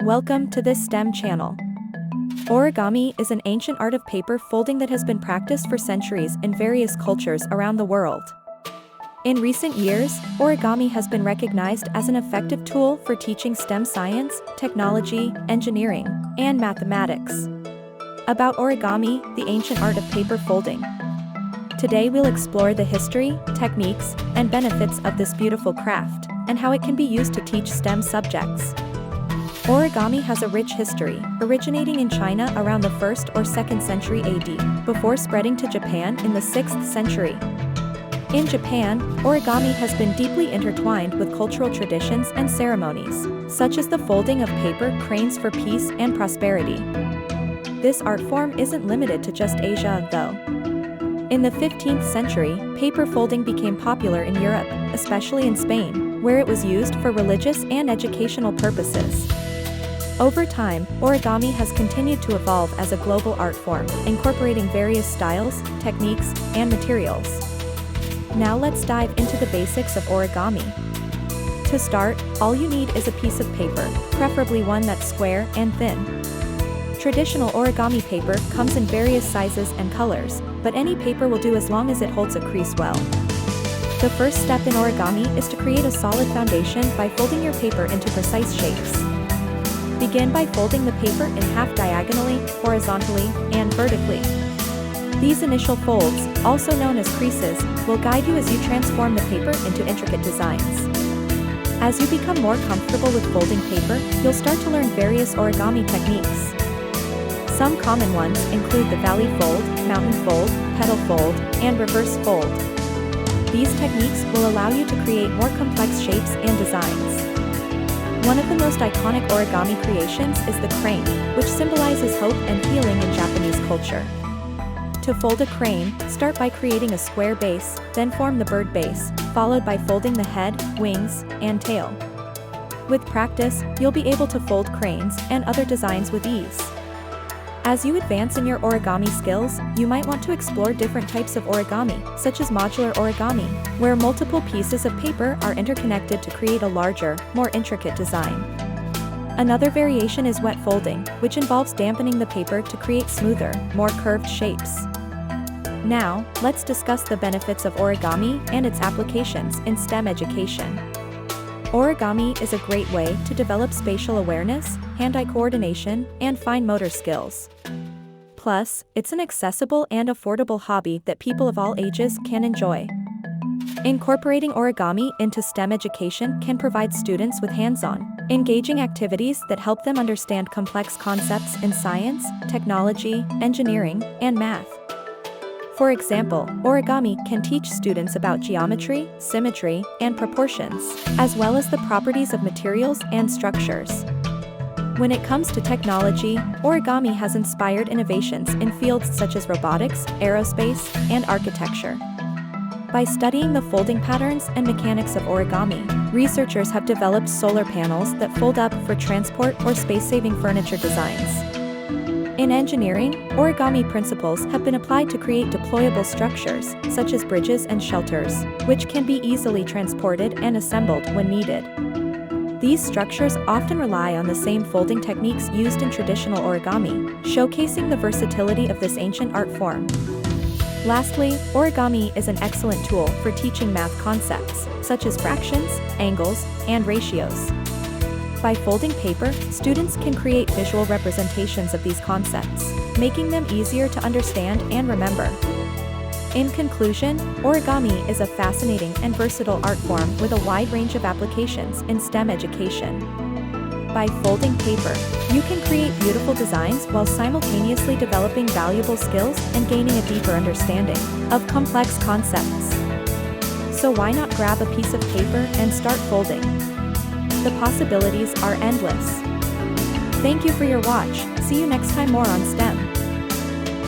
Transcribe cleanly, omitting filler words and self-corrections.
Welcome to this STEM channel. Origami is an ancient art of paper folding that has been practiced for centuries in various cultures around the world. In recent years, origami has been recognized as an effective tool for teaching STEM science, technology, engineering, and mathematics. About origami, the ancient art of paper folding. Today we'll explore the history, techniques, and benefits of this beautiful craft, and how it can be used to teach STEM subjects. Origami has a rich history, originating in China around the 1st or 2nd century AD, before spreading to Japan in the 6th century. In Japan, origami has been deeply intertwined with cultural traditions and ceremonies, such as the folding of paper cranes for peace and prosperity. This art form isn't limited to just Asia, though. In the 15th century, paper folding became popular in Europe, especially in Spain, where it was used for religious and educational purposes. Over time, origami has continued to evolve as a global art form, incorporating various styles, techniques, and materials. Now let's dive into the basics of origami. To start, all you need is a piece of paper, preferably one that's square and thin. Traditional origami paper comes in various sizes and colors, but any paper will do as long as it holds a crease well. The first step in origami is to create a solid foundation by folding your paper into precise shapes. Begin by folding the paper in half diagonally, horizontally, and vertically. These initial folds, also known as creases, will guide you as you transform the paper into intricate designs. As you become more comfortable with folding paper, you'll start to learn various origami techniques. Some common ones include the valley fold, mountain fold, petal fold, and reverse fold. These techniques will allow you to create more complex shapes and designs. One of the most iconic origami creations is the crane, which symbolizes hope and healing in Japanese culture. To fold a crane, start by creating a square base, then form the bird base, followed by folding the head, wings, and tail. With practice, you'll be able to fold cranes and other designs with ease. As you advance in your origami skills, you might want to explore different types of origami, such as modular origami, where multiple pieces of paper are interconnected to create a larger, more intricate design. Another variation is wet folding, which involves dampening the paper to create smoother, more curved shapes. Now, let's discuss the benefits of origami and its applications in STEM education. Origami is a great way to develop spatial awareness, hand-eye coordination, and fine motor skills. Plus, it's an accessible and affordable hobby that people of all ages can enjoy. Incorporating origami into STEM education can provide students with hands-on, engaging activities that help them understand complex concepts in science, technology, engineering, and math. For example, origami can teach students about geometry, symmetry, and proportions, as well as the properties of materials and structures. When it comes to technology, origami has inspired innovations in fields such as robotics, aerospace, and architecture. By studying the folding patterns and mechanics of origami, researchers have developed solar panels that fold up for transport or space-saving furniture designs. In engineering, origami principles have been applied to create deployable structures, such as bridges and shelters, which can be easily transported and assembled when needed. These structures often rely on the same folding techniques used in traditional origami, showcasing the versatility of this ancient art form. Lastly, origami is an excellent tool for teaching math concepts, such as fractions, angles, and ratios. By folding paper, students can create visual representations of these concepts, making them easier to understand and remember. In conclusion, origami is a fascinating and versatile art form with a wide range of applications in STEM education. By folding paper, you can create beautiful designs while simultaneously developing valuable skills and gaining a deeper understanding of complex concepts. So why not grab a piece of paper and start folding? The possibilities are endless. Thank you for your watch. See you next time more on STEM.